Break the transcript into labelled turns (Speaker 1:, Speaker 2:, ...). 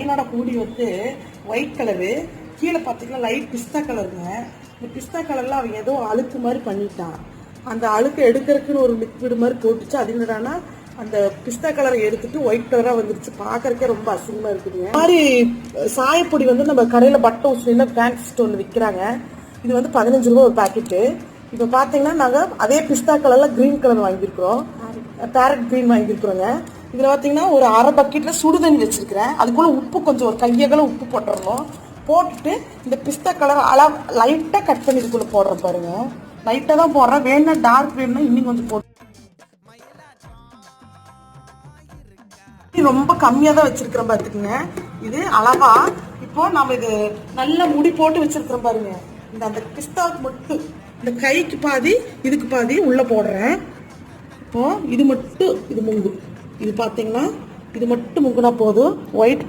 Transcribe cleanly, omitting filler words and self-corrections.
Speaker 1: என்னோட மூடி வந்து ஒயிட் கலரு, கீழே பார்த்தீங்கன்னா லைட் பிஸ்தா கலருங்க. இந்த பிஸ்தா கலர்ல அவன் ஏதோ அழுக்கு மாதிரி பண்ணிட்டான். அந்த அழுக்கு எடுக்கிறதுக்குன்னு ஒரு லிக்விட் மாதிரி போட்டுச்சு. அது என்னடானா அந்த பிஸ்தா கலரை எடுத்துட்டு ஒயிட் கலரா வந்துருச்சு. பார்க்கறதுக்கே ரொம்ப அசிங்கமா இருக்குதுங்க. இந்த மாதிரி சாயப்பொடி வந்து நம்ம கடையில் பட்டர் ஹவுஸ்ல ஃபேன்சி ஸ்டோர்ல விற்கிறாங்க. இது வந்து 15 ரூபா ஒரு பாக்கெட்டு. இப்போ பார்த்தீங்கன்னா நாங்கள் அதே பிஸ்தா கலர்ல கிரீன் கலர் வாங்கியிருக்கிறோம். பேரட் கிரீன் வாங்கியிருக்கிறோங்க. இதில் பார்த்தீங்கன்னா ஒரு அரை பக்கெட்டில் சுடுதண்ணி வச்சுருக்கிறேன். அதுக்குள்ளே உப்பு கொஞ்சம் ஒரு கையகல உப்பு போட்டுடணும். போட்டுட்டு இந்த பிஸ்தா கலர் லைட்டாக கட் பண்ணி இதுக்குள்ளே போடுறேன் பாருங்க. லைட்டாக தான் போடுறேன். வேணும்னா டார்க் வேணும்னா இன்னும் கொஞ்சம் போட்டு ரொம்ப கம்மியாக தான் வச்சிருக்கிறேன் பார்த்துக்குங்க. இது அளவா இப்போ நம்ம இது நல்ல முடி போட்டு வச்சிருக்கிறோம் பாருங்க. அந்த பிஸ்தாவுக்கு மட்டும் இந்த கைக்கு பாதி இதுக்கு பாதி உள்ள போடுறேன். இப்போ இது மட்டும் இது முங்கும். இது பார்த்தீங்கன்னா இது மட்டும் முங்குனா போதும். ஒயிட்